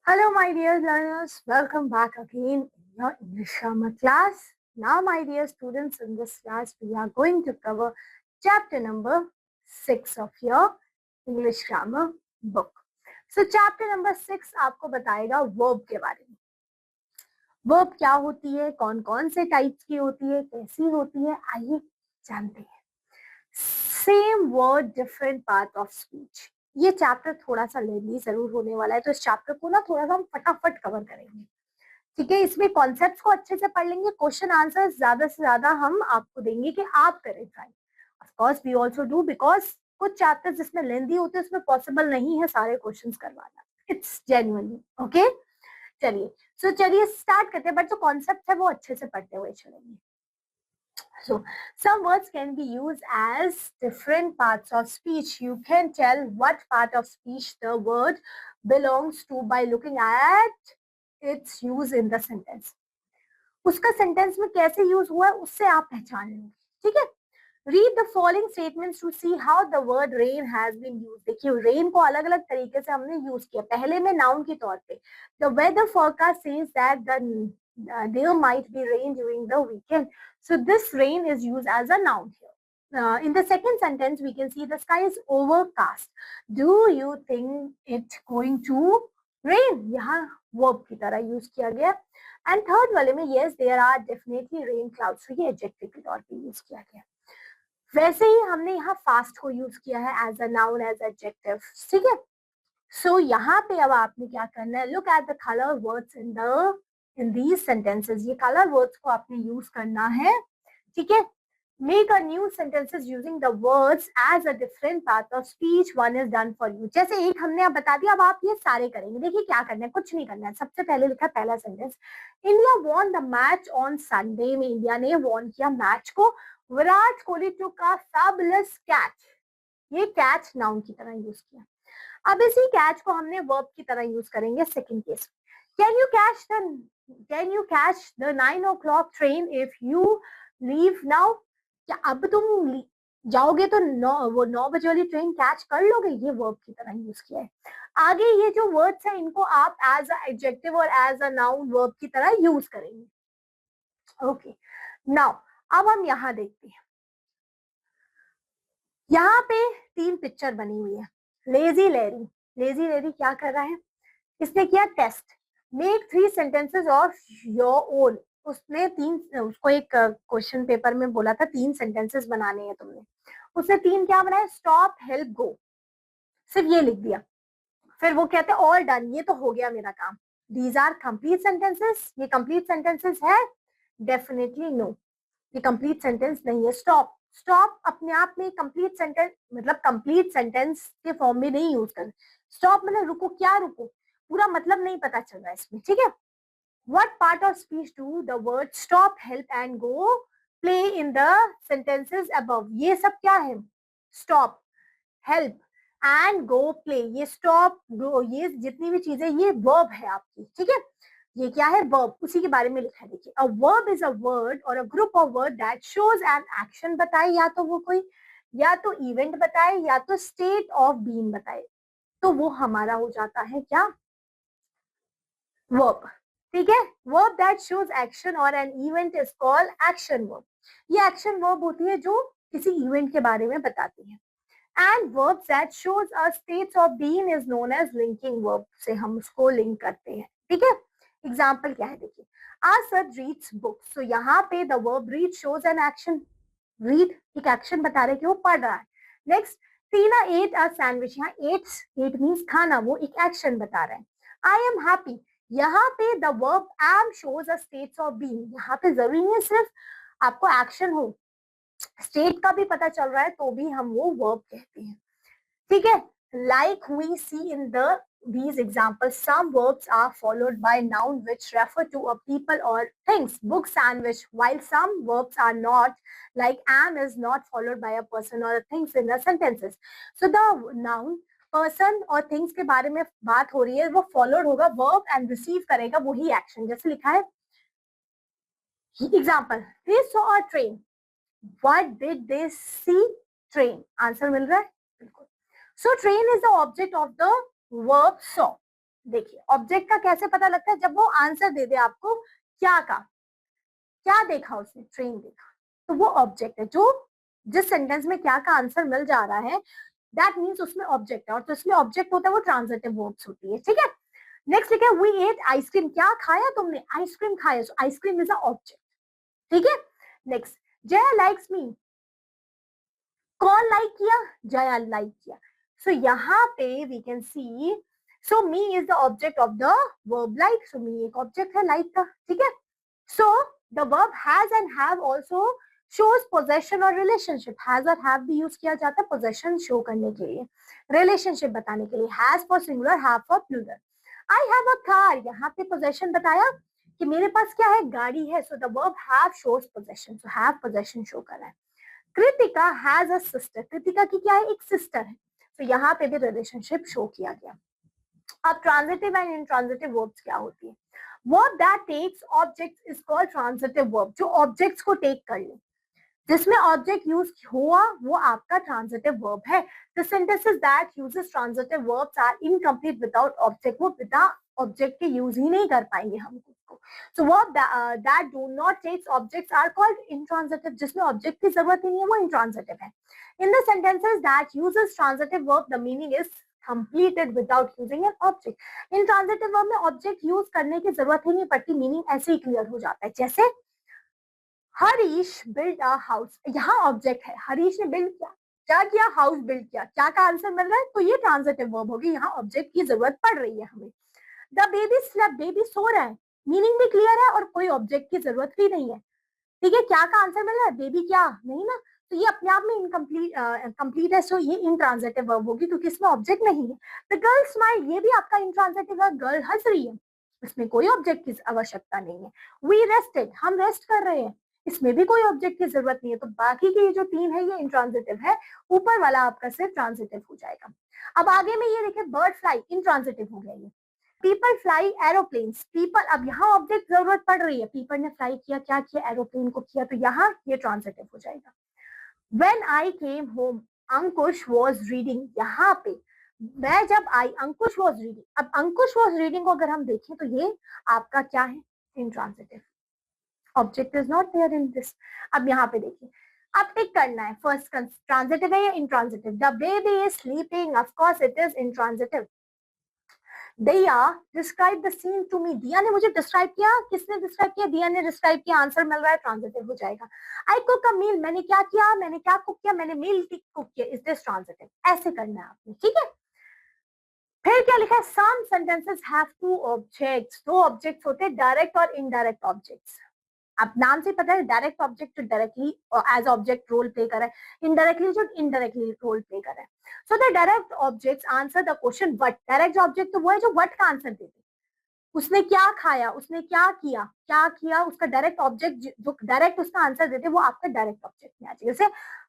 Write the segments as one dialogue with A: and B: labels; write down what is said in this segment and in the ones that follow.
A: Hello, my dear learners. Welcome back again in your English grammar class. Now, my dear students, in this class, we are going to cover chapter number 6 of your English grammar book. So, chapter number 6 आपको बताएगा verb के बारे में. Verb क्या होती है, कौन कौन से टाइप्स की होती है, कैसी होती है, आइए जानते हैं. Same word, different part of speech. ये चैप्टर थोड़ा सा लेंदी जरूर होने वाला है, तो इस चैप्टर को ना थोड़ा सा हम फटाफट कवर करेंगे. ठीक है, इसमें कॉन्सेप्ट्स को अच्छे से पढ़ लेंगे, क्वेश्चन आंसर ज्यादा से ज्यादा हम आपको देंगे कि आप करें try. Of course we also do, because कुछ चैप्टर्स जिसमें लेंदी होते हैं उसमें पॉसिबल नहीं है सारे क्वेश्चंस करवाना. It's genuinely okay. चलिए स्टार्ट करते हैं, बट जो कॉन्सेप्ट है वो अच्छे से पढ़ते हुए चलेंगे. So, some words can be used as different parts of speech. You can tell what part of speech the word belongs to by looking at its use in the sentence. उसका sentence में कैसे use हुआ है उससे आप पहचान लेंगे. ठीक है. Read the following statements to see how the word rain has been used. देखिए rain को अलग अलग तरीके से हमने यूज किया. पहले में noun के तौर पे the weather forecast says that there might be rain during the weekend. So this rain is used as a noun here. In the second sentence, we can see the sky is overcast. Do you think it's going to rain? यहाँ verb की तरह use किया गया. And third वाले में yes, there are definitely rain clouds. तो ये adjective के तौर पे यूज किया गया. वैसे ही हमने यहाँ फास्ट को यूज किया है as a noun, as adjective. ठीक है. सो यहाँ पे अब आपने क्या करना है, look at the colour words in these sentences. ये कलर वर्ड्स को आपने यूज करना है. ठीक है. Make a new sentences using the words as a different part of speech. One is done for you. जैसे एक हमने अब बता दिया, अब आप ये सारे करेंगे. देखिए क्या करना है, कुछ नहीं करना है. सबसे पहले लिखा पहला sentence, India won the match on Sunday. में इंडिया ने वॉन किया मैच को. Virat Kohli took a fabulous catch. ये कैच नाउन की तरह यूज किया. अब इसी कैच को हमने वर्ब की तरह यूज करेंगे second case. Can you catch the 9 o'clock train if you leave now? क्या अब तुम जाओगे तो 9 बजे वाली ट्रेन कैच कर लोगे? ये वर्ब की तरह यूज किया है. आगे ये जो वर्ड्स है इनको आप एज अ एडजेक्टिव और एज अ नाउन वर्ब की तरह यूज करेंगे. ओके. नाउ अब हम यहाँ देखते हैं. यहाँ पे 3 पिक्चर बनी हुई है. लेजी लेरी क्या कर रहा है? इसने किया test. Make 3 sentences of your own. उसने उसको एक क्वेश्चन पेपर में बोला था 3 सेंटेंसेस बनाने हैं तुमने. उसने 3 क्या बनाया? स्टॉप, हेल्प, गो. सिर्फ ये लिख दिया. फिर वो कहते हैं ऑल डन, ये तो हो गया मेरा काम. These are complete sentences. ये कंप्लीट सेंटेंसेस है? डेफिनेटली नो, ये कंप्लीट सेंटेंस नहीं है. स्टॉप अपने आप में कंप्लीट सेंटेंस, मतलब कंप्लीट सेंटेंस के फॉर्म में नहीं यूज कर. स्टॉप मतलब रुको. क्या रुको? पूरा मतलब नहीं पता चल रहा है इसमें. ठीक है. What part of speech do the word stop, help and go play in the sentences above? ये सब क्या है? Stop, help and go play. ये stop, go, ये जितनी भी चीजें ये verb है आपकी. ठीक है. ये क्या है? verb. उसी के बारे में लिखा है. देखिए, a verb is a word or a group of word that shows an action. बताए या तो वो कोई, या तो event बताए, या तो state of being बताए, तो वो हमारा हो जाता है क्या? verb. ठीक है. verb that shows action or an event is called action verb. ये action verb होती है जो किसी event के बारे में बताती है. And verbs that shows a state of being is known as linking verb. से हम उसको link करते हैं. ठीक है. एग्जाम्पल क्या है देखिए. Asad reads books. So यहाँ पे the verb read shows an action. Read एक action बता रहे कि वो पढ़ रहा है. Next, Tina ate a sandwich. यहाँ ate means खाना, वो एक action बता रहा है. I am happy. यहाँ पे the verb am shows a state of being. यहाँ पे जरूरी नहीं है सिर्फ आपको एक्शन हो, स्टेट का भी पता चल रहा है तो भी हम वो वर्ब कहते हैं. ठीक है. Like we see in these examples, some verbs are followed by noun which refer to a people or things. Book, sandwich. While some verbs are not, like am is not followed by a person or things in the sentences. So the noun person और things के बारे में बात हो रही है, वो followed होगा वर्ब एंड रिसीव करेगा वही एक्शन. जैसे लिखा है example, they saw a train. What did they see? Train. Answer मिल रहा है? बिल्कुल. So train is the object of the verb saw. देखिए ऑब्जेक्ट का कैसे पता लगता है, जब वो आंसर दे दे आपको क्या का, क्या देखा उसने, ट्रेन देखा, तो वो ऑब्जेक्ट है। जो जिस सेंटेंस में क्या का आंसर मिल जा रहा है दैट मीन्स उसमें ऑब्जेक्ट है, और तो इसमें ऑब्जेक्ट होता है वो ट्रांजिटिव वर्ब्स होती है, ठीक है। नेक्स्ट लिखा है वी एट आइसक्रीम, क्या खाया तुमने, आइसक्रीम खाया, सो आइसक्रीम इज अ ऑब्जेक्ट, ठीक है। नेक्स्ट, जया लाइक्स मी, कौन लाइक किया, जया लाइक किया, सो यहाँ पे we can see, so me is the object of the verb like, so me एक ऑब्जेक्ट है लाइक का, ठीक है। So the verb has and have also shows possession और रिलेशनशिप, हैज और हैव भी यूज किया जाता है पोजेशन शो करने के लिए, रिलेशनशिप बताने के लिए, has for singular, have for plural. I have a car, यहाँ पे पोजेशन बताया कि मेरे पास क्या है, गाड़ी है, so the verb have shows possession, so have possession show कर रहा है। Kritika has a sister, Kritika की क्या है, एक सिस्टर है, तो यहाँ पे भी रिलेशनशिप शो किया गया। अब ट्रांजिटिव एंड इंट्रांजिटिव वर्ब्स क्या होती है, verb that takes objects is called transitive verb, जो ऑब्जेक्ट्स को टेक कर ले, जिसमें ऑब्जेक्ट यूज हुआ वो आपका ट्रांजिटिव वर्ब है। The sentences that uses transitive verbs are incomplete without object, वो बिना ऑब्जेक्ट के यूज ही नहीं कर पाएंगे हम उसको। So verb that do not takes objects are called intransitive, जिसमें ऑब्जेक्ट की जरूरत ही नहीं है वो इंट्रांजिटिव है। In the sentences that uses transitive verb the meaning is completed without using an object. Intransitive verb में ऑब्जेक्ट यूज करने की जरूरत ही नहीं पड़ती, मीनिंग ऐसे ही क्लियर हो जाता है। जैसे हरीश बिल्ड अ हाउस, यहाँ ऑब्जेक्ट है, हरीश ने बिल्ड किया, क्या किया, हाउस बिल्ड किया, क्या का आंसर मिल रहा है, तो ये ट्रांजिटिव वर्ब होगी, यहाँ ऑब्जेक्ट की जरूरत पड़ रही है हमें। द बेबी स्लेप्ट, बेबी सो रहा है, मीनिंग भी क्लियर है और कोई ऑब्जेक्ट की जरूरत भी नहीं है, ठीक है। क्या का आंसर मिल रहा है, बेबी क्या नहीं ना, तो ये अपने आप में इनकम्प्लीट कंप्लीट है, सो ये इंट्रांजिटिव वर्ब होगी क्योंकि इसमें ऑब्जेक्ट नहीं है। द गर्ल स्माइल, ये भी आपका इंट्रांजिटिव है, गर्ल हंस रही है, इसमें कोई ऑब्जेक्ट की आवश्यकता नहीं है। वी रेस्टेड, हम रेस्ट कर रहे हैं, इसमें भी कोई ऑब्जेक्ट की जरूरत नहीं है, तो बाकी के जो तीन है ये इंट्रांजिटिव है, ऊपर वाला आपका सिर्फ ट्रांजिटिव हो जाएगा। अब आगे में ये देखिए बर्ड फ्लाई, इंट्रांजिटिव हो गया ये। पीपल फ्लाई एरोप्लेन्स, पीपल, अब यहाँ ऑब्जेक्ट जरूरत पड़ रही है, पीपल ने फ्लाई किया, क्या किया, एरोप्लेन को किया, तो यहाँ ये ट्रांजिटिव हो जाएगा। When I came home, Ankush was reading, यहाँ पे मैं जब आई, अंकुश was reading, अब अंकुश was reading को अगर हम देखें तो ये आपका क्या है, intransitive, object is not there in this. अब यहाँ पे देखिए, अब टिक करना है, फर्स्ट ट्रांजिटिव है या intransitive, the baby is sleeping, of course it is intransitive. Diya describe the scene to me, Diya ने मुझे डिस्क्राइब किया, किसने डिस्क्राइब किया, दिया ने डिस्क्राइब किया, आंसर मिल रहा है, ट्रांजिटिव हो जाएगा। आई कुक अ मील, मैंने क्या किया, मैंने क्या कुक किया, मैंने मील कुक किया, इज दिस ट्रांजिटिव, ऐसे करना है आपने, ठीक है। फिर क्या लिखा है, some sentences have two objects, दो ऑब्जेक्ट्स होते हैं, डायरेक्ट और इनडायरेक्ट ऑब्जेक्ट्स। आप नाम से पता है, डायरेक्ट ऑब्जेक्ट जो directly as object role play कर रहा है, इनडायरेक्टली जो इनडायरेक्टली रोल प्ले कर रहा है। So the direct objects answer the question what, direct object तो वो है जो व्हाट का आंसर देते, उसने क्या खाया, उसने क्या किया, क्या किया, उसका डायरेक्ट ऑब्जेक्ट जो डायरेक्ट उसका आंसर देते वो आपका डायरेक्ट ऑब्जेक्ट में आ जाएगा। जैसे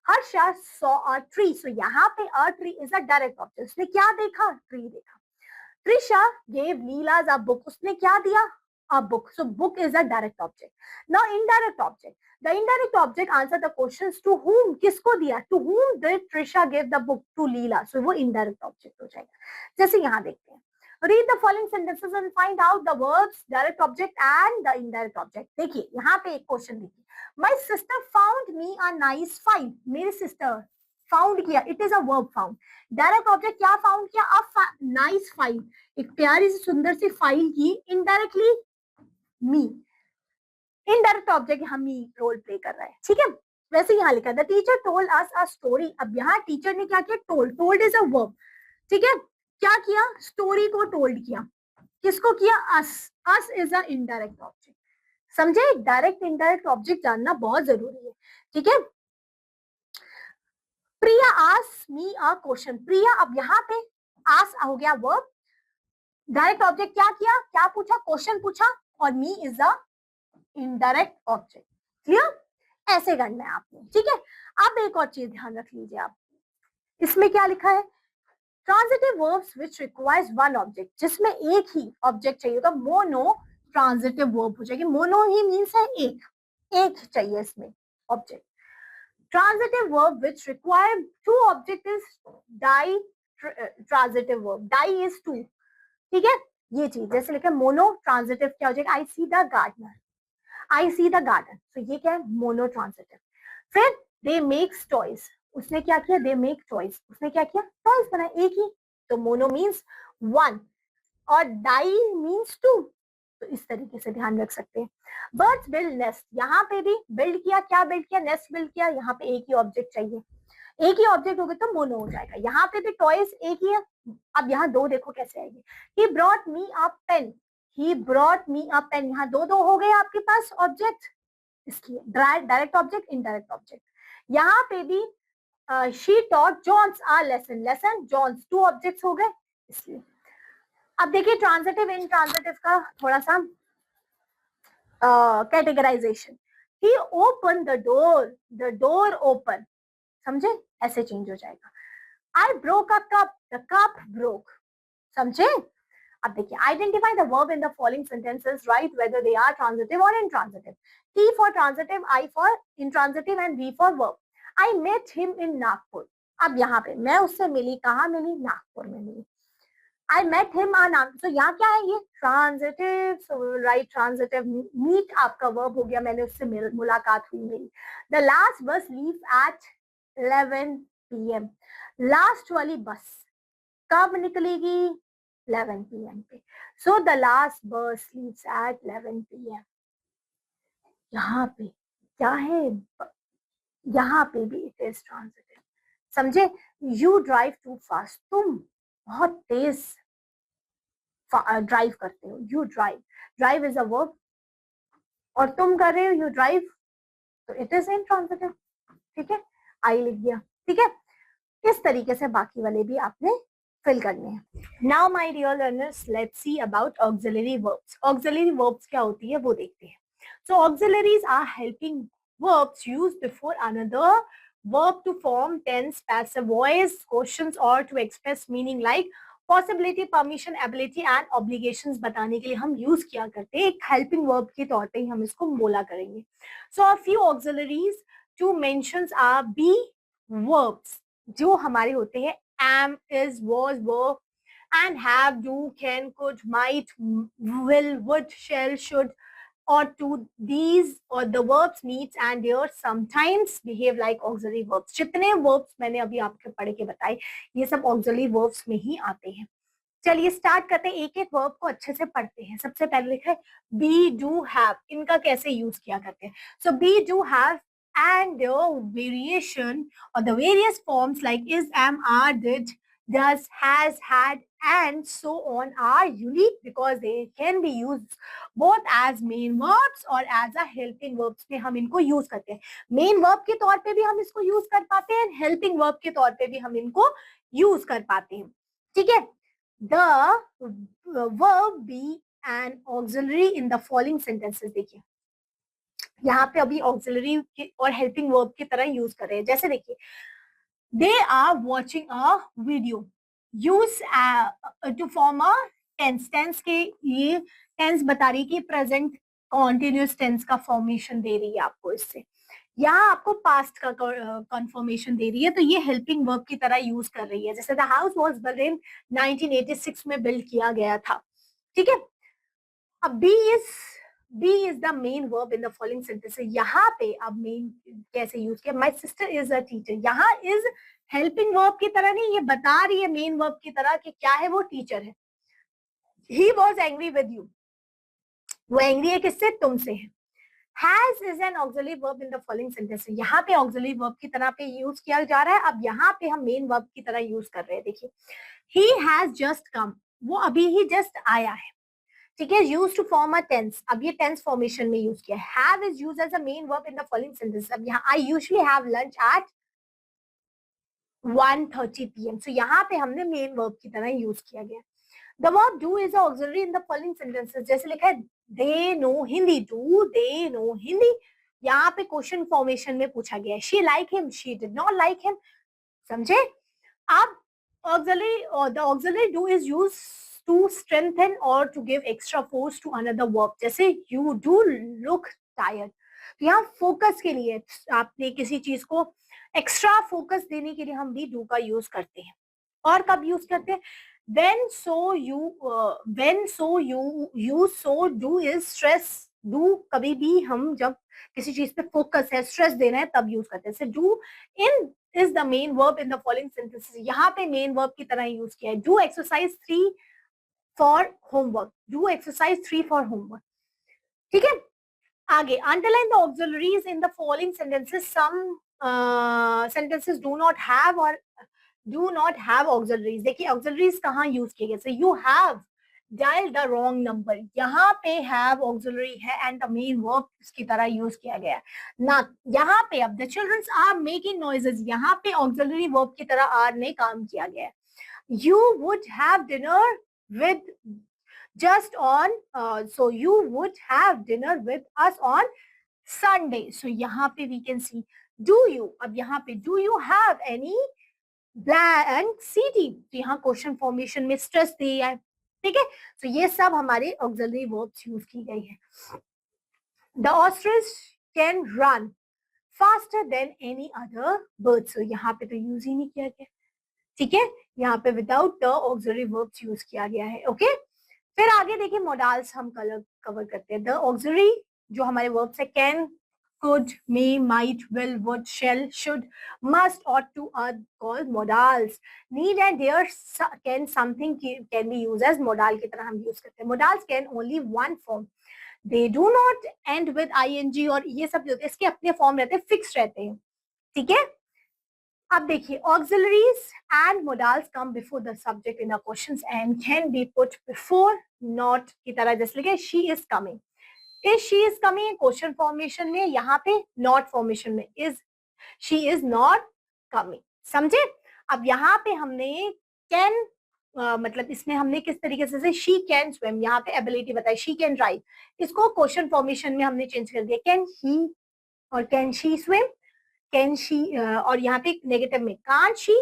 A: हर्षा सॉ अ ट्री, सो यहाँ पे a tree is a direct object, उसने क्या देखा, ट्री देखा। Trisha gave Leela's a book, उसने क्या दिया, a book, so book is a direct object. Now indirect object, the indirect object answer the questions to whom, किसको दिया, to whom did Trisha give the book, to Leela, so वो indirect object हो जाएगा। जैसे यहाँ देखते हैं, read the following sentences and find out the verbs, direct object and the indirect object। देखिए यहाँ पे एक क्वेश्चन देखिए, my sister found me a nice file, मेरी sister फाउंड किया, it is a verb found, direct object क्या found किया, a nice file, एक प्यारी सी सुंदर सी फाइल की, इनडायरेक्टली मी, इनडायरेक्ट ऑब्जेक्ट हम मी रोल प्ले कर रहा है, ठीक है। वैसे यहाँ लिखा the teacher told us a story, अब यहाँ टीचर ने क्या किया, told, told is a verb, ठीक है, क्या किया, स्टोरी को टोल्ड किया, किसको किया, us is a indirect object, समझे, डायरेक्ट इनडायरेक्ट ऑब्जेक्ट जानना बहुत जरूरी है, ठीक है। प्रिया आस मी अ क्वेश्चन, प्रिया, अब यहाँ पे आस हो गया वर्ब, डायरेक्ट ऑब्जेक्ट क्या किया, क्या पूछा, क्वेश्चन पूछा, और me is a indirect object, clear, ऐसे करना है आपने, ठीक है। अब एक और चीज ध्यान रख लीजिए आप, इसमें क्या लिखा है, transitive verbs which requires one object, जिसमें एक ही ऑब्जेक्ट चाहिए होगा, मोनो ट्रांजिटिव वर्ब हो जाएगी, मोनो ही मीन्स है एक, एक चाहिए इसमें object. Transitive verb which require two objects is di transitive verb. Die is two. ठीक है, ये चीज जैसे लिखा मोनो ट्रांजिटिव क्या हो जाएगा, I see the gardener, I see the garden, तो ये क्या है, मोनो ट्रांजिटिव। फिर दे मेक्स टॉयज, उसने क्या किया, दे मेक टॉयज, उसने क्या किया, टॉयज बनाए, एक ही, तो मोनो मीन्स वन और डाई मीन्स टू, तो इस तरीके से ध्यान रख सकते हैं। बर्ड्स बिल्ड नेस्ट, यहाँ पे भी बिल्ड किया, क्या बिल्ड किया, नेस्ट बिल्ड किया, यहाँ पे एक ही ऑब्जेक्ट चाहिए, एक ही ऑब्जेक्ट होगा तो मोनो हो जाएगा, यहाँ पे भी टॉयज एक ही है। अब यहाँ दो देखो कैसे आएगी, he brought me a pen, he brought me a pen, यहाँ दो दो हो गए आपके पास ऑब्जेक्ट, इसलिए डायरेक्ट ऑब्जेक्ट इनडायरेक्ट ऑब्जेक्ट। यहाँ पे भी she taught John's a lesson, lesson John's, two objects हो गए इसलिए। अब देखिए ट्रांजिटिव इन ट्रांजिटिव का थोड़ा सा categorisation, he open the door open, समझे, ऐसे चेंज हो जाएगा। I broke a cup, the cup broke, समझे। अब देखिए identify the verb in the following sentences, write whether they are transitive और intransitive, T for transitive, I for intransitive and V for verb. I met him in Nagpur, अब यहाँ पे मैं उससे मिली, कहाँ मिली, नागपुर में मिली। I met him on, so यहाँ क्या है, ये transitive, so right transitive, meet आपका वर्ब हो गया, मैंने उससे मुलाकात हुई मेरी। The last bus leaves at 11 p.m. Last वाली बस कब निकलेगी, 11 p.m. पे, so the last bus leaves at 11 p.m. यहाँ पे क्या है, यहाँ पे भी इट इज ट्रांजिटिव, समझे। यू ड्राइव टू फास्ट, तुम बहुत तेज ड्राइव करते हो, you drive, drive is a verb, और तुम कर रहे हो यू ड्राइव, तो इट इज इंट्रांजिटिव, ठीक है, आई लिख दिया, ठीक है। इस तरीके से बाकी वाले भी आपने फिल करने हैं। Now my dear learners, let's see about auxiliary verbs. Auxiliary verbs क्या होती है वो देखते हैं। So auxiliaries are helping verbs used before another verb to form tense, passive voice, questions or to express meaning like possibility, permission, ability and obligations बताने के लिए हम यूज किया करते हैं, एक हेल्पिंग वर्ब के तौर पे ही हम इसको बोला करेंगे। So a few auxiliaries to mentions are be verbs, जो हमारे होते हैं am, is, was, were and have, do, can, could, might, will, would, shall, should or to these or the verbs needs and their sometimes behave like auxiliary verbs। जितने verbs मैंने अभी आपके पढ़ के बताए ये सब auxiliary verbs में ही आते हैं। चलिए स्टार्ट करते हैं, एक एक वर्ब को अच्छे से पढ़ते हैं। सबसे पहले लिखा है बी, डू, हैव, इनका कैसे यूज किया करते हैं। So be, do, have and the variation or the various forms like is, am, are, did, does, has, had and so on are unique because they can be used both as main verbs और as a helping verbs में हम इनको use करते हैं। Main verb के तौर पे भी हम इसको यूज कर पाते हैं, हेल्पिंग वर्ब के तौर पे भी हम इनको यूज कर पाते हैं, ठीक है। The verb be an auxiliary in the following sentences, देखिए यहाँ पे अभी ऑक्सिलरी और हेल्पिंग वर्ब की तरह यूज कर रहे हैं। जैसे देखिए they are watching a video, use to form a tense, tense के ये टेंस बता रही है कि प्रेजेंट कॉन्टिन्यूस टेंस का फॉर्मेशन दे रही है आपको, इससे यहाँ आपको पास्ट का कन्फर्मेशन दे रही है, तो ये हेल्पिंग वर्ब की तरह यूज कर रही है। जैसे the house was built in 1986 में बिल्ड किया गया था, ठीक है। अब be is the main verb in the following sentence, यहाँ पे अब मेन कैसे यूज किया, my sister is a teacher, यहाँ इज हेल्पिंग वर्ब की तरह नहीं, ये बता रही है मेन वर्ब की तरह कि क्या है, वो टीचर है। He was angry with you, वो एंग्री है किससे, तुमसे है। Has is an auxiliary verb in the following sentence, यहाँ पे auxiliary verb की तरह पे यूज किया जा रहा है, अब यहाँ पे हम मेन वर्ब की तरह यूज कर रहे हैं। देखिए he has just come, वो अभी ही जस्ट आया है, ठीक है। Use to form a tense, अब ये टेंस फॉर्मेशन में यूज किया है। Have is use as a main verb in the following sentence, अब यहाँ I usually have lunch at 1:30 p.m, so यहाँ पे हमने मेन वर्ब की तरह यूज किया गया। The verb do is the auxiliary in the following sentences, जैसे लिखा है they know Hindi, do they know Hindi, यहाँ पे क्वेश्चन फॉर्मेशन में पूछा गया है। she like him, she did not like him, समझे। अब auxiliary or the auxiliary do is used to strengthen or to give extra force to another verb, जैसे you do look tired, यहाँ focus के लिए आपने किसी चीज को एक्स्ट्रा फोकस देने के लिए हम भी do का यूज करते हैं। और कब यूज करते हैं, when so you so do is stress. do कभी भी हम जब किसी चीज पे फोकस है, स्ट्रेस दे रहे हैं, तब यूज करते हैं. Do in is the main verb in the following sentences. यहाँ पे मेन वर्ब की तरह यूज किया है. Do exercise 3 for homework. Do exercise 3 for homework. ठीक है. आगे, underline the auxiliaries in the following sentences. Some sentences do not have और डू नॉट हैव ऑक्सिलरीज. देखिए ऑक्सिलरीज कहाँ यूज किए गए. You have dial the wrong number. यहाँ पे हैव ऑक्सिलरी है एंड द मेन वर्ब इसकी तरह यूज किया गया है ना. यहाँ पे अब the childrens are making noises, यहाँ पे ऑक्सिलरी वर्ब की तरह आर ने काम किया गया है. You would have dinner with just on so you would have dinner with us on Sunday. So यहाँ पे we can see do you. अब यहाँ पे do you have any blank city. तो यहाँ क्वेश्चन फॉर्मेशन में स्ट्रेस दिया है. ठीक है. तो ये सब हमारे ऑक्सिलरी वर्ब्स यूज की गई है. The ostrich can run faster than any other bird. So यहाँ पे तो यूज ही नहीं किया गया. ठीक है. यहाँ पे without the auxiliary verbs use किया गया है. ओके. फिर आगे देखिए मॉडल्स हम कवर करते हैं. द ऑक्सिलरी जो हमारे वर्ब्स है can, could, may, might, will, would, shall, should, must, ought to are called modals. Need and dare can something can be used as modal की तरह हम यूज करते हैं. Modals can only one form. They do not end with ing और ये सब जो होते हैं इसके अपने फॉर्म रहते हैं, फिक्स रहते हैं. ठीक है. अब देखिए auxiliaries and modals come before the subject in the questions and can be put before not की तरह. जैसे लिखे she is coming. Is she is coming question formation में, यहाँ पे नॉट फॉर्मेशन में is she is not coming. समझे. अब यहाँ पे हमने कैन मतलब इसमें हमने किस तरीके से शी कैन स्विम, यहाँ पे एबिलिटी बताई शी कैन ड्राइव, इसको क्वेश्चन फॉर्मेशन में हमने चेंज कर दिया. कैन ही और can she swim, can she और यहाँ पे नेगेटिव में कांट शी,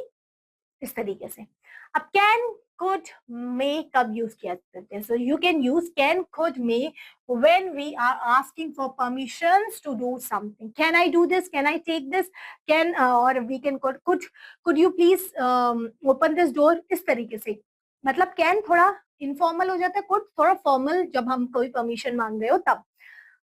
A: इस तरीके से. अब कैन, कुड, मे कब यूज किया जाता है. So you can use can, could, may when we are asking for permissions to do something. Can I do this, can I take this, can और we can could you please open this door, इस तरीके से. मतलब can थोड़ा informal हो जाता है, could थोड़ा फॉर्मल जब हम कोई परमिशन मांग रहे हो तब.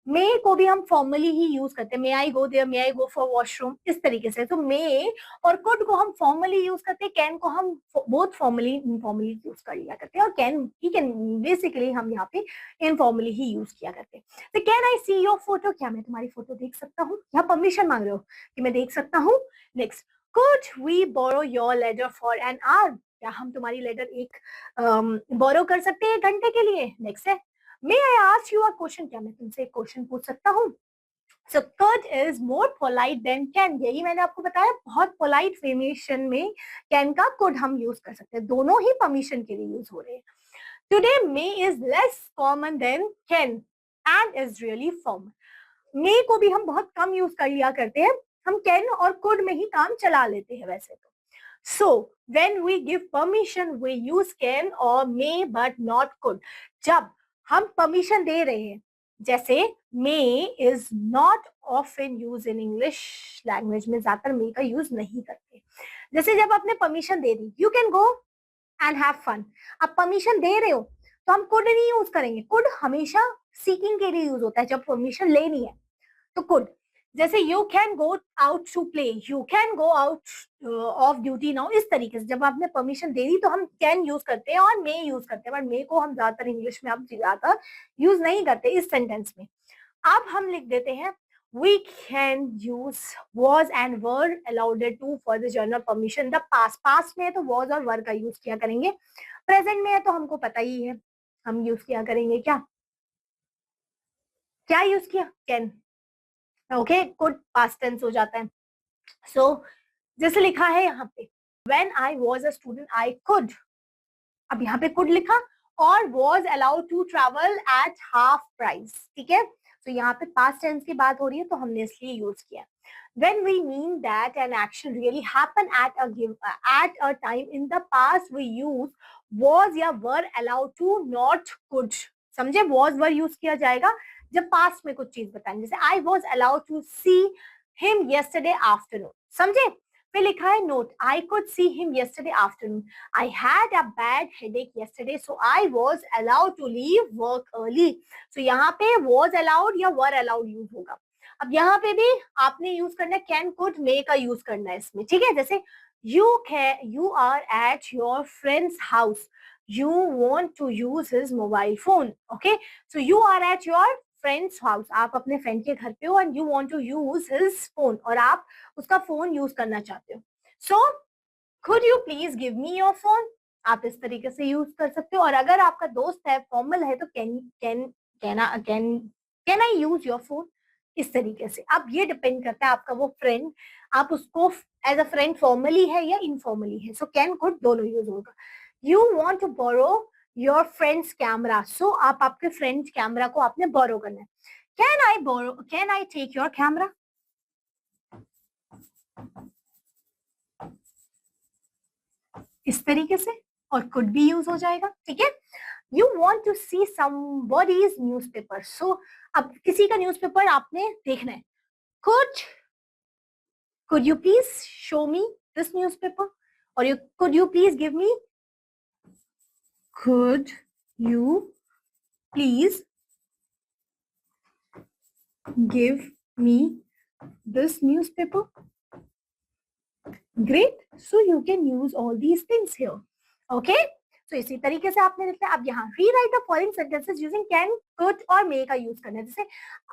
A: मे को भी हम फॉर्मली ही यूज करते हैं. May I go there, may I go for washroom, इस तरीके से. तो मे और कुड को हम फॉर्मली यूज करते हैं, कैन को हम बोथ फॉर्मली इनफॉर्मली यूज कर लिया करते हैं. और कैन बेसिकली हम यहाँ पे इनफॉर्मली ही यूज किया करते हैं. तो can I see your photo, क्या मैं तुम्हारी फोटो देख सकता हूँ. यहाँ परमिशन मांग रहे हो कि मैं देख सकता हूँ. Next, could we borrow your letter for an hour, क्या हम तुम्हारी लेटर एक बोरो कर सकते हैं 1 घंटे के लिए. नेक्स्ट है May I ask you a question? क्या मैं तुमसे एक क्वेश्चन पूछ सकता हूँ. So could is more polite than can. यही मैंने आपको बताया, बहुत पोलाइट फॉर्मेशन में can का could हम यूज कर सकते हैं. दोनों ही परमिशन के लिए यूज हो रहे हैं. Today may is less common than can and is really formal. may को भी हम बहुत कम यूज कर लिया करते हैं, हम can और could में ही काम चला लेते हैं वैसे तो. So when we give permission we use can or may but not could. जब हम परमिशन दे रहे हैं, जैसे may is not often use in English language में ज्यादातर मे का यूज नहीं करते. जैसे जब आपने परमिशन दे दी, you can go and have fun. अब परमिशन दे रहे हो तो हम कुड नहीं यूज करेंगे. कुड हमेशा सीकिंग के लिए यूज होता है, जब परमिशन लेनी है तो कुड. जैसे you can go out to play, you can go out of duty now, इस तरीके से जब आपने परमिशन दे दी तो हम कैन यूज करते हैं और मे यूज करते हैं. बट मे को हम ज्यादातर इंग्लिश में अब ज्यादा यूज नहीं करते इस सेंटेंस में. अब हम लिख देते हैं we can use was and were allowed to for the general permission. the past में है तो was और were का यूज किया करेंगे. प्रेजेंट में है तो हमको पता ही है हम यूज किया करेंगे क्या यूज किया, can. Okay, could past tense हो जाता है. सो जैसे लिखा है यहाँ पे when I was a student I could, अब यहाँ पे could लिखा, और was allowed to travel at half price. ठीक है. तो यहाँ पे पास्ट टेंस की बात हो रही है तो हमने इसलिए यूज किया. When we mean that an action really happened at a time in the past we use was या were allowed to, not could. समझे. was were यूज किया जाएगा जब पास्ट में कुछ चीज बताएंगे. जैसे I was allowed to see him yesterday afternoon. समझे. फिर लिखा है note, I could see him yesterday afternoon, I had a bad headache yesterday so I was allowed to leave work early. so यहाँ पे was allowed या were allowed use होगा. अब यहाँ पे भी आपने यूज करना है कैन कुड मे का यूज करना है इसमें, ठीक है. जैसे you are at your friend's house, you want to use his mobile phone. okay, so you are at your friend's house, आप अपने फ्रेंड के घर पे हो and you want to use his phone, और आप उसका फोन यूज करना चाहते हो. so could you please give me your phone, आप इस तरीके से यूज कर सकते हो. और अगर आपका दोस्त है, फॉर्मल है, तो can I use your phone, इस तरीके से. अब ये डिपेंड करता है आपका वो फ्रेंड, आप उसको एज अ फ्रेंड फॉर्मली है या इनफॉर्मली है. सो कैन कुड दोनों यूज होगा. You want to borrow your friend's camera, so आप आपके फ्रेंड कैमरा को आपने बोरो करना है. Can I take your camera, इस तरीके से, और कुड भी यूज हो जाएगा. ठीक है. You want to see somebody's newspaper, so अब किसी का न्यूज़पेपर आपने देखना है. could you please show me this newspaper, or could you please give me, could you please give me this newspaper. Great. So you can use all these things here. Okay. तो इसी तरीके से आपने लिखना है. अब यहाँ rewrite the following sentences using can, could और मे का यूज करना है. जैसे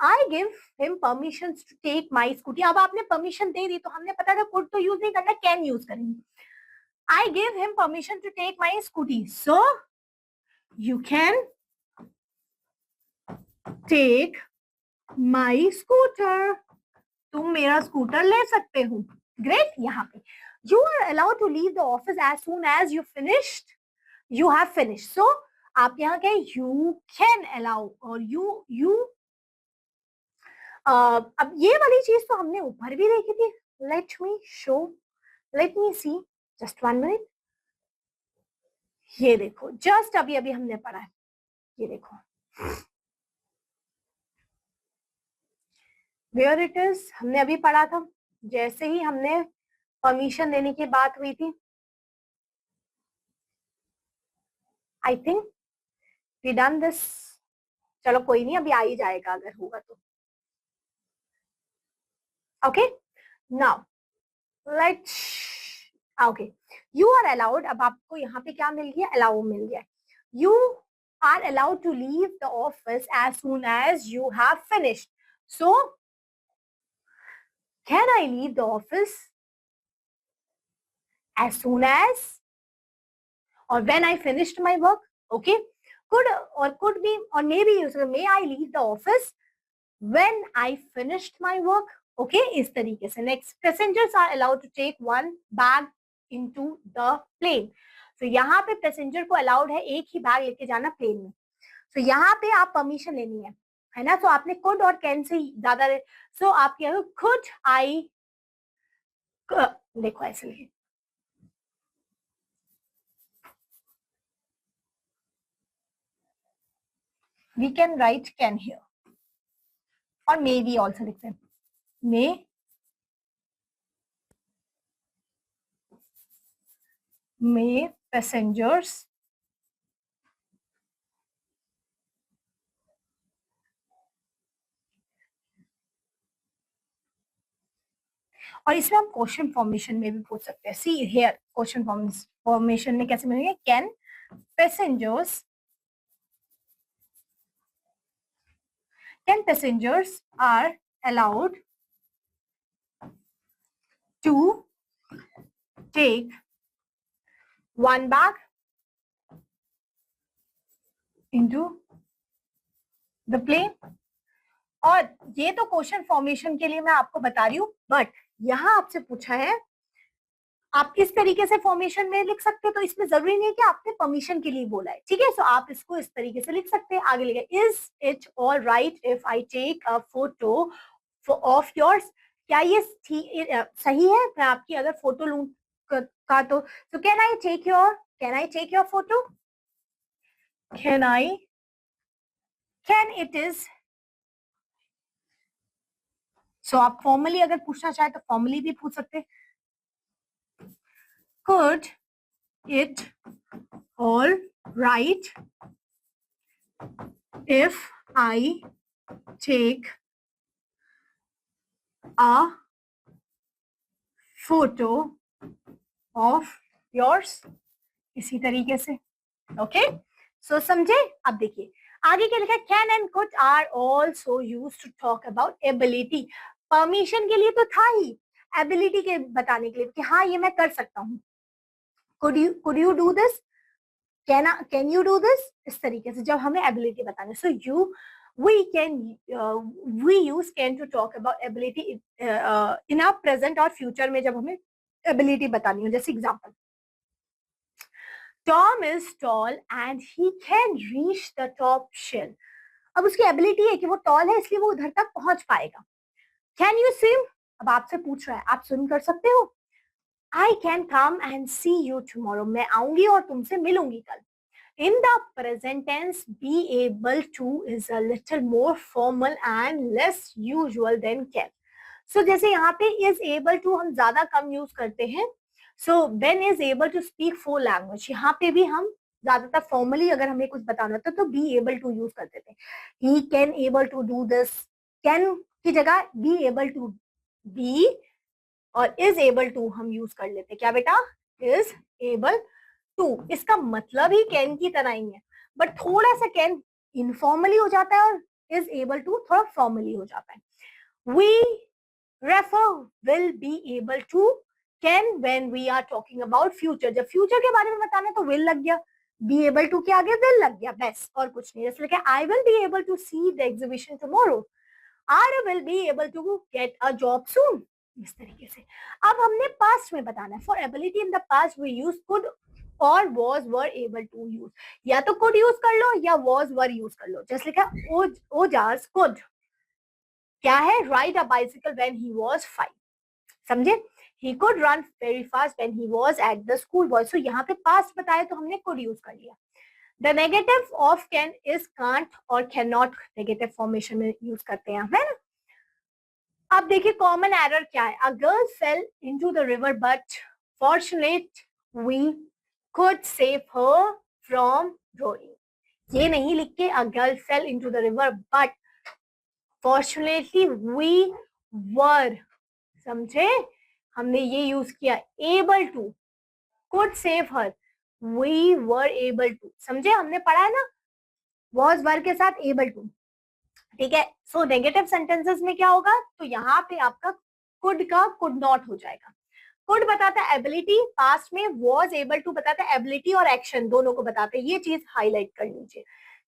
A: I give him permission to take my scooty, अब आपने परमिशन दे दी तो हमने पता था कुड तो यूज नहीं करना, कैन यूज करेंगे. I give him permission to take my scooty, so you can take my scooter, तुम मेरा स्कूटर ले सकते हो. ग्रेट. यहाँ पे you are allowed to leave the office as soon as you finished, you have finished. so आप यहाँ के you can allow और you अब ये वाली चीज तो हमने ऊपर भी देखी थी. let me see just 1 minute. ये देखो जस्ट अभी अभी हमने पढ़ा है. ये देखो where it is हमने अभी पढ़ा था. जैसे ही हमने परमिशन देने की बात हुई थी, I think we done this. चलो कोई नहीं, अभी आ ही जाएगा अगर होगा तो. Okay. Now let's, okay, you are allowed. अब आपको यहाँ पे क्या मिल गया, अलाउ मिल गया. You are allowed to leave the office as soon as you have finished, so can I leave the office as soon as और when I finished my work. Okay. could और could be और may be use, may I leave the office when I finished my work. okay, इस तरीके से. next, passengers are allowed to take one bag into the plane. so यहाँ पे passenger को allowed है एक ही बैग लेके जाना प्लेन में. so यहाँ पे आप परमिशन लेनी है ना. so आपने could और can से ज्यादा, so आप क्या हो, could I, देखो ऐसे लिखे, we can write can here, और may भी also लिखते हैं. may passengers और इसमें हम क्वेश्चन फॉर्मेशन में भी पूछ सकते हैं. सी हियर क्वेश्चन फॉर्मेशन में कैसे मिलेंगे, can passengers are allowed to take one bag into the plane. और ये तो क्वेश्चन फॉर्मेशन के लिए मैं आपको बता रही हूँ, बट यहाँ आपसे पूछा है आप किस तरीके से फॉर्मेशन में लिख सकते हैं, तो इसमें जरूरी नहीं है कि आपने परमिशन के लिए बोला है. ठीक है. सो आप इसको इस तरीके से लिख सकते हैं. आगे लिखे, is it all right if I take a photo of yours, क्या ये सही है मैं आपकी अगर फोटो लूं का, तो can I take your photo, can it is. So आप फॉर्मली अगर पूछना चाहे तो फॉर्मली भी पूछ सकते हैं. could it all right if I take a photo of yours? इसी तरीके से ओके सो समझे अब देखिए आगे क्या लिखा है can and could are also use to talk about ability permission के लिए तो था ही एबिलिटी के बताने के लिए कि हाँ ये मैं कर सकता हूँ could you do this can you do this इस तरीके से जब हमें एबिलिटी बताना so you we can we use can to talk about ability in our present और future में जब हमें ability बतानी हो जैसे example Tom is tall and he can reach the top shelf. अब उसकी एबिलिटी है कि वो टॉल है इसलिए वो उधर तक पहुंच पाएगा कैन यू स्विम अब आपसे पूछ रहा है आप स्विम कर सकते हो I can come and see you tomorrow मैं आऊंगी और तुमसे मिलूंगी कल In the present tense, be able to is a little more formal and less usual than can. So जैसे यहाँ पे is able to हम ज्यादा कम यूज करते हैं So Ben is able to speak 4 languages. यहाँ पे भी हम ज्यादातर फॉर्मली अगर हमें कुछ बताना होता तो be able to यूज करते थे He can able to do this. Can की जगह be able to be और is able to हम यूज कर लेते क्या बेटा is able टू इसका मतलब ही कैन की तरह ही है बट थोड़ा सा कैन इनफॉर्मली हो जाता है और इज एबल टू थोड़ा फॉर्मली हो जाता है we refer will be able to can when we are talking about future जब फ्यूचर के बारे में बताना तो विल लग गया बी एबल टू के आगे विल लग गया बस और कुछ नहीं जैसे लिखा I will be able to see the exhibition tomorrow I will be able to get a job soon इस तरीके से अब हमने पास्ट में बताना है for ability in the past we use could और was were able to use या तो could यूज कर लो या was were यूज कर लो जैसे लिखा ओजार्स could क्या है ride a bicycle when he was 5 समझे he could run very fast when he was at the school boy so यहाँ पे past बताया तो हमने could यूज कर लिया the negative of can is can't और cannot negative formation में यूज करते हैं है ना अब देखिए common error क्या है a girl fell into the river but fortunate we could save her from drowning. ये नहीं लिख के a girl fell into the river but fortunately we were समझे हमने ये यूज किया able to could save her we were able to समझे हमने पढ़ा है ना was were के साथ able to ठीक है सो नेगेटिव सेंटेंसेस में क्या होगा तो यहाँ पे आपका could का could not हो जाएगा कुड बताता है एबिलिटी पास्ट में वॉज एबल टू बताता है एबिलिटी और एक्शन दोनों को बताते हैं ये चीज हाईलाइट कर लीजिए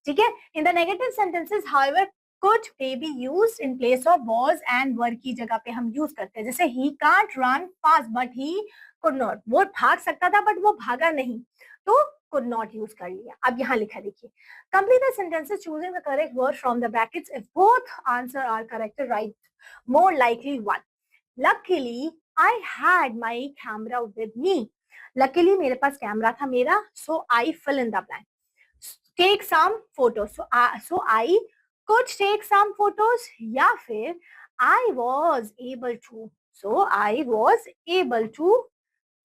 A: ठीक है in the negative sentences however could may be used in place of was and were की जगह पे हम यूज करते हैं जैसे he can't run fast but he could not वो भाग सकता था बट वो भागा नहीं तो कुड नॉट यूज कर लिया अब यहाँ लिखा देखिए complete the sentences choosing the correct word from the brackets if both answer are correct write more likely one luckily I had my camera with me. Luckily मेरे पास कैमरा था मेरा so I fill in the blank. Take some photos. So I could take some photos या फिर I was able to. So I was able to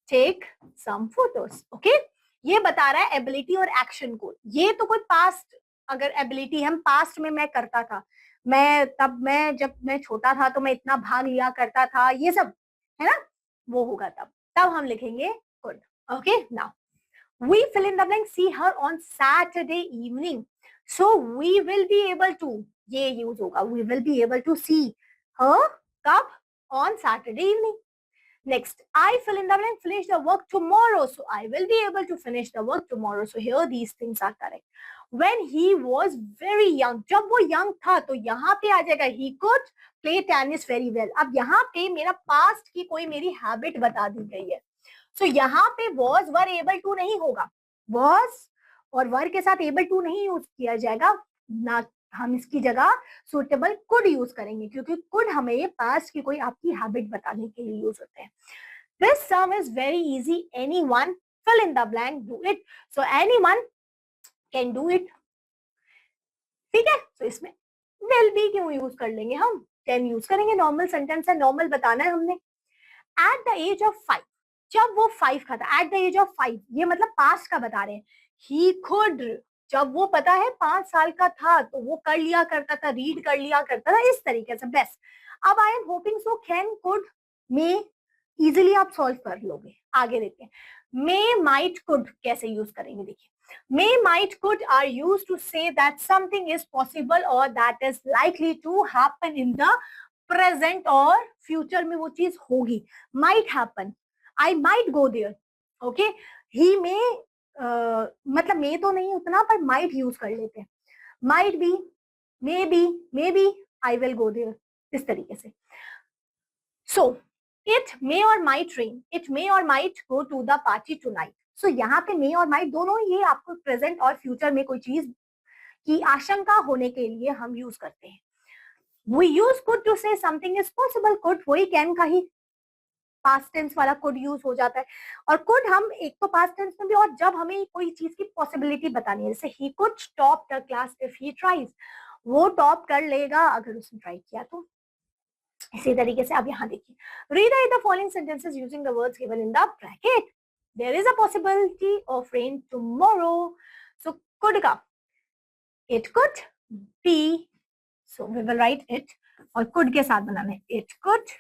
A: take some photos. Okay? ये बता रहा है ability और एक्शन को ये तो कोई पास्ट अगर एबिलिटी हम पास्ट में मैं करता था मैं जब मैं छोटा था तो मैं इतना भाग लिया करता था ये सब है ना वो होगा तब हम लिखेंगे could okay now we fill in the blank see her on Saturday evening so we will be able to ये यूज होगा we will be able to see her कब on Saturday evening next I fill in the blank finish the work tomorrow so I will be able to finish the work tomorrow so here these things are correct when he was very young जब वो young था तो यहाँ पे आ जाएगा he could play tennis very well अब यहाँ पे मेरा past की कोई मेरी habit बता दी गई है so यहाँ पे was were able to नहीं होगा was और were के साथ able to नहीं यूज किया जाएगा ना हम इसकी जगह सुटेबल कुड यूज करेंगे क्योंकि कुड हमें पास्ट की कोई आपकी हैबिट बताने के लिए यूज होते हैं this sum is very easy anyone fill in the blank do it so anyone can do it ठीक है तो इसमें विल बी क्यों यूज कर लेंगे हम कैन यूज करेंगे नॉर्मल सेंटेंस है नॉर्मल बताना है हमने एट द एज ऑफ 5 जब वो 5 का था, एट द एज ऑफ 5, ये मतलब पास्ट का बता रहे हैं. ही कुड, जब वो पता है 5 साल का था तो वो कर लिया करता था, रीड कर लिया करता था, इस तरीके से. बेस्ट. अब I am hoping so, can, could, may easily आप सॉल्व कर लोगे. आगे देखते हैं. मे, माइट, कुड कैसे यूज करेंगे. देखिए, may, might, could are used to say that something is possible or that is likely to happen in the present और future में वो चीज होगी. might happen, I might go there. okay, he may, मतलब may तो नहीं उतना, पर might यूज कर लेते हैं. might be, maybe I will go there, इस तरीके से. so it may or might rain, it may or might go to the party tonight. सो यहाँ पे मे और माइट दोनों ये आपको प्रेजेंट और फ्यूचर में कोई चीज की आशंका होने के लिए हम यूज करते हैं. We use could to say something is possible. Could वही कैन का ही पास्ट टेंस वाला कुड यूज हो जाता है. और कुड हम एक तो पास्ट टेंस में भी, और जब हमें कोई चीज की पॉसिबिलिटी बतानी है, जैसे he could top the class if he tries, वो टॉप कर लेगा अगर उसने ट्राई किया तो. इसी तरीके से अब यहाँ देखिए, read the following sentences using the words given in the bracket. There is a possibility of rain tomorrow. So could का, it could be. So we will write it और could के साथ बनाना है. It could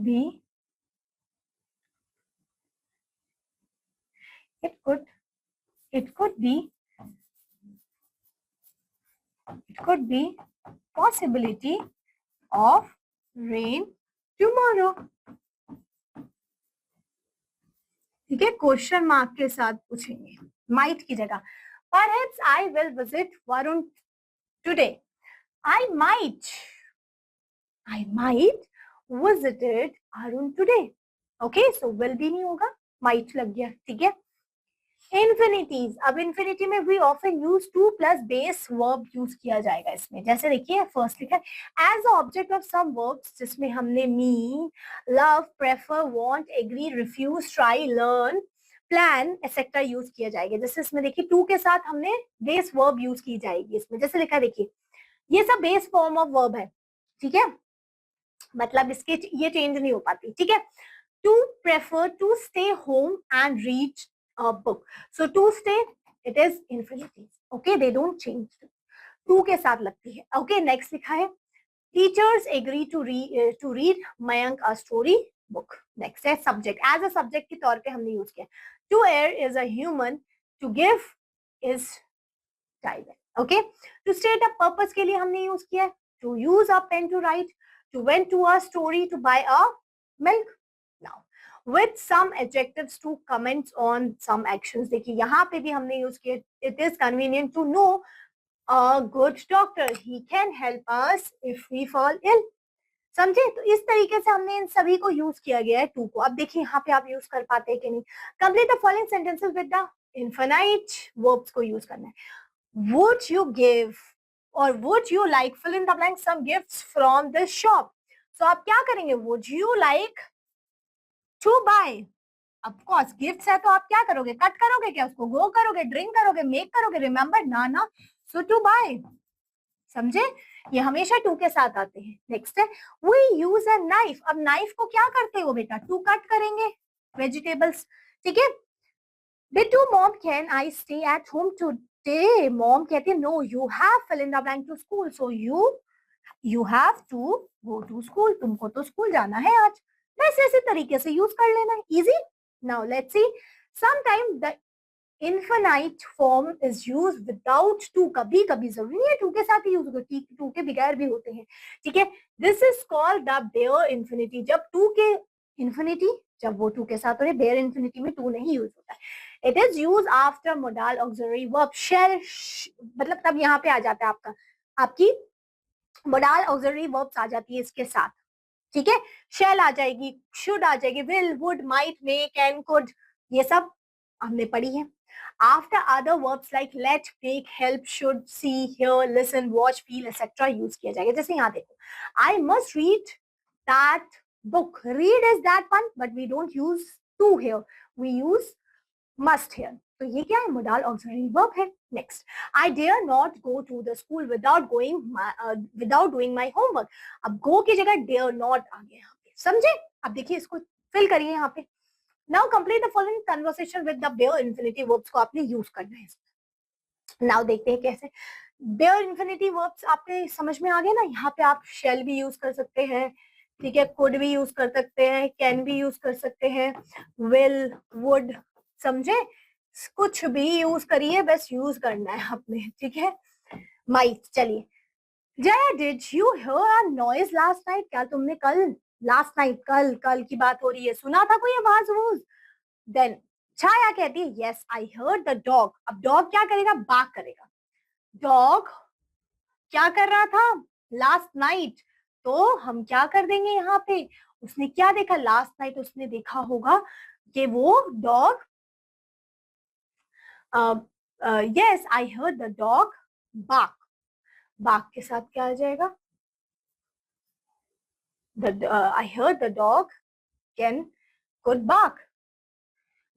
A: be, it could be possibility of rain tomorrow. ठीक है, question mark के साथ पूछेंगे might की जगह. Perhaps I will visit Varun today. I might visited Arun today. Okay, so will भी नहीं होगा, might लग गया. ठीक है. Infinities. अब infinity में we often use to plus base verb use किया जाएगा इसमें. जैसे देखिए फर्स्ट लिखा है as the object of some verbs, जिसमें हमने mean, love, prefer, want, agree, refuse, try, learn, plan, etc. Use किया जाएगा. जैसे इसमें देखिए टू के साथ हमने बेस वर्ब यूज की जाएगी इसमें. जैसे लिखा देखिए, ये सब बेस फॉर्म ऑफ वर्ब है. ठीक है, मतलब इसके ये चेंज नहीं हो पाती. ठीक है. To prefer to stay home and read a book. So to stay it is infinity. Okay, they don't change. To के साथ लगती है. ओके, नेक्स्ट लिखा है teachers agree to read Mayank a story book. Next है सब्जेक्ट. एज अ सब्जेक्ट के तौर पे हमने यूज किया. To err is a human, to give is tiger. Okay, to state a purpose के लिए हमने यूज किया. To use a pen to write. To went to a story to buy a milk. Now, with some adjectives to comment on some actions. देखिए यहाँ पे भी हमने use किया. It is convenient to know a good doctor. He can help us if we fall ill. समझे. तो इस तरीके से हमने इन सभी को यूज किया गया है टू को. अब देखिए यहाँ पे आप यूज कर पाते हैं कि नहीं. Complete the following sentences with the infinite verbs को यूज करना है. Would you give or would you like fill in the blank some gifts from this shop. So आप क्या करेंगे. Would you like to buy. Of course gifts है तो आप क्या करोगे, कट करोगे क्या उसको, गो करोगे, ड्रिंक करोगे, मेक करोगे, रिमेम्बर ना. So to buy. समझे, ये हमेशा टू के साथ आते हैं. नेक्स्ट है we use a knife. अब नाइफ को क्या करते हो बेटा, टू कट करेंगे वेजिटेबल्स. ठीक है. Bittu mom can I stay at home today. Mom कहती है no you have fill in the blank to school. So you have to go to school. तुमको तो स्कूल जाना है आज. वैसे ऐसे तरीके से यूज कर लेना है. Easy. Now let's see. Sometime the infinite form is use without to. कभी कभी जरूरी नहीं है टू के साथ ही यूज होगा, टू के बगैर भी होते हैं. ठीक है. This is called the bare infinity. जब टू के इन्फिनिटी, जब वो टू के साथ हो रहे, बेयर इन्फिनिटी में टू नहीं यूज होता है. It is use after modal auxiliary verb. Shall, मतलब तब यहाँ पे आ जाता है आपकी मोडाल ऑक्सिलरी वर्ब्स आ जाती है इसके साथ. ठीक है. शेल आ जाएगी, शुड आ जाएगी, will, would, might, may, can, could, ये सब हमने पढ़ी है. After other verbs like let, make, help, should, see, hear, listen, watch, feel et cetera use किया जाएगा. जैसे यहाँ देखो, I must read that book. Read is that one, but we don't use to here. We use must here. तो ये क्या है, modal auxiliary verb है. Next, I dare not go to the school without doing my homework. अब go की जगह dare not आ गया यहाँ पे, समझे. अब देखिए इसको फिल करिए यहाँ पे. Now complete the following conversation with the bare infinitive verbs को आपने यूज करना है. नाउ देखते हैं कैसे. बेयर इन्फिनिटी वर्ब्स आपके समझ में आ गए ना. यहाँ पे आप शेल भी यूज कर सकते हैं, ठीक है, कुड भी यूज कर सकते हैं, कैन भी यूज कर सकते हैं, विल, वुड, समझे, कुछ भी यूज करिए, बस यूज करना है आपने, ठीक है. माइट, चलिए. Jaya, did you here a noise last night? क्या तुमने कल, लास्ट नाइट, कल, कल की बात हो रही है, सुना था कोई आवाज वूज? देन छाया कहती है yes I heard the dog. अब डॉग क्या करेगा, बार्क करेगा. डॉग क्या कर रहा था लास्ट नाइट, तो हम क्या कर देंगे यहाँ पे, उसने क्या देखा लास्ट नाइट, उसने देखा होगा कि वो dog, yes I heard the dog bark. Bark के साथ क्या आ जाएगा, I heard the dog could bark.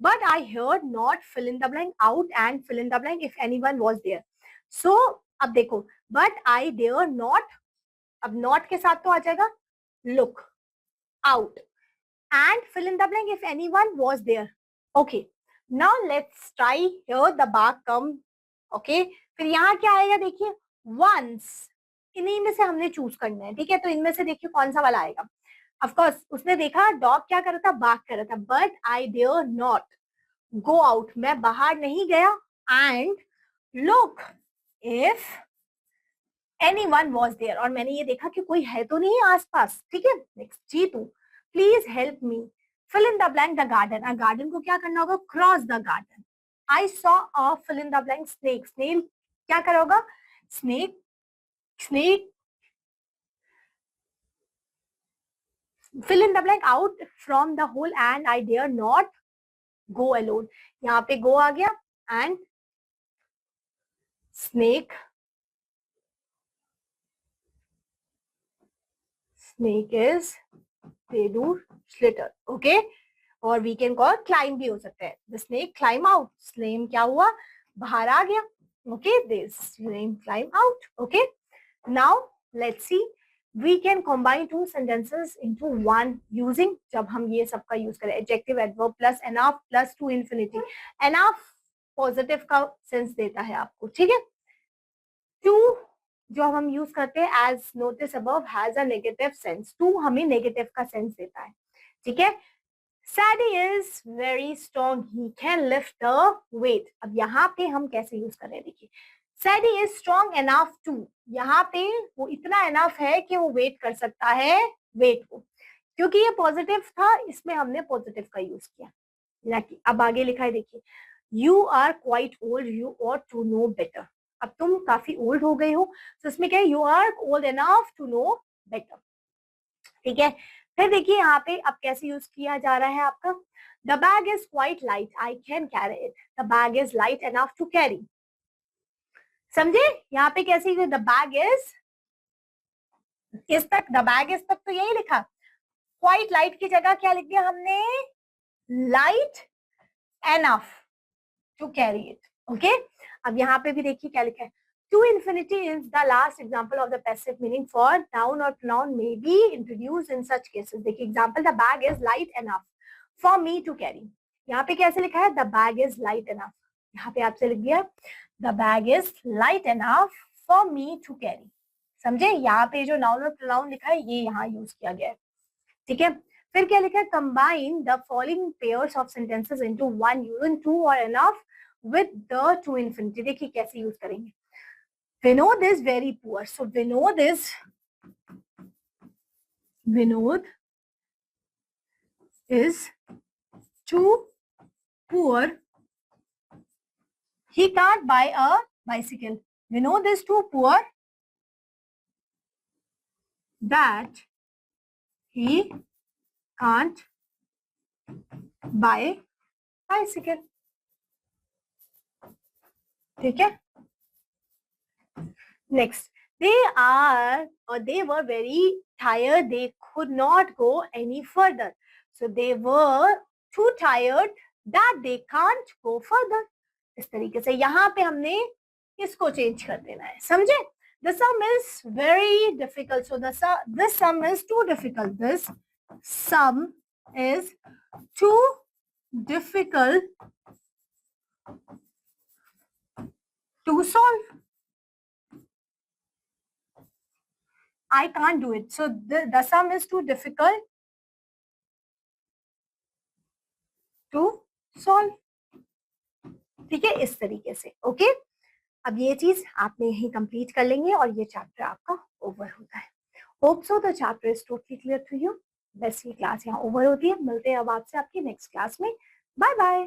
A: But I heard not fill in the blank out and fill in the blank if anyone was there. So अब देखो, but I dare not, अब not के साथ तो आ जाएगा look out and fill in the blank if anyone was there. Okay, now let's try here the bark come. Okay, फिर यहाँ क्या आएगा देखिए, once. इन्हीं में से हमने चूज करना है, ठीक है. तो इनमें से देखिए कौन सा वाला आएगा. ऑफ कोर्स उसने देखा डॉग क्या कर रहा था, बार्क कर रहा था. But I dare not go out, मैं बाहर नहीं गया. And look if anyone was there, और मैंने ये देखा कि कोई है तो नहीं आसपास, ठीक है. Next, Jeetu, please help me fill in the blank the garden. Garden को क्या करना होगा, cross the garden. I saw a fill in the blank snake. स्नेक क्या करा होगा, snake, snake fill in the blank out from the hole and I dare not go alone. यहाँ पे go आ गया and snake, snake is Tedur slither, okay. और we can call climb भी हो सकता है. The snake climb out. Slime क्या हुआ, बाहर आ गया, okay. This slime climb out, okay. Now let's see. We can combine two sentences into one using, जब हम ये सबका यूज करें, adjective, adverb plus enough plus to infinity. enough positive का सेंस देता है आपको, ठीक है. टू जो हम यूज करते हैं as notice above has a negative sense. To हमें नेगेटिव का सेंस देता है, ठीक है. Sadie is very strong. He can lift the weight. अब यहाँ पे हम कैसे यूज कर रहे हैं देखिए. Sadie is strong enough to. यहाँ पे वो इतना enough है कि वो वेट कर सकता है वेट को. क्योंकि ये पॉजिटिव था, इसमें हमने पॉजिटिव का यूज किया. अब आगे लिखा है देखिए, you are quite old, you ought to know better. अब तुम काफी ओल्ड हो गए हो, तो इसमें क्या है, you are old enough to know better, ठीक है. फिर देखिए यहाँ पे अब कैसे यूज किया जा रहा है आपका. The bag is quite light, I can carry it. The bag is light enough to carry. समझे यहाँ पे कैसे, द बैग इज, इस तक, द बैग इज तक तो यही लिखा. क्वाइट लाइट की जगह क्या लिख दिया हमने, light enough to carry it, okay. अब यहाँ पे भी देखिए क्या लिखा है. To infinity is the last example of the passive meaning for noun or pronoun may be introduced in such cases. देखिए example, the bag is light enough for me to carry. यहाँ पे कैसे लिखा है, the bag is light enough. यहाँ पे आपसे लिख दिया the bag is light enough for me to carry. समझे, यहाँ पे जो noun और pronoun लिखा है ये यहाँ यूज किया गया है, ठीक है. फिर क्या लिखा है, combine the following pairs of sentences into one using to or enough with the to infinity. देखिए कैसे यूज करेंगे. Vinod is very poor. So Vinod is too poor. He can't buy a bicycle. Vinod is too poor that he can't buy bicycle. ठीक है. Next, they were very tired. They could not go any further. So they were too tired that they can't go further. इस तरीके से यहाँ पे हमने इसको change कर देना है, समझे? The sum is very difficult, so this sum is too difficult. This sum is too difficult to solve. I can't do it. So the sum is too difficult to solve. ठीक है, इस तरीके से। Okay, अब ये चीज आपने यही कंप्लीट कर लेंगे और ये चैप्टर आपका ओवर होता है। Hope so the chapter is totally clear to you. बस ये क्लास यहाँ ओवर होती है। मिलते हैं अब आपसे आपकी नेक्स्ट क्लास में। Bye bye.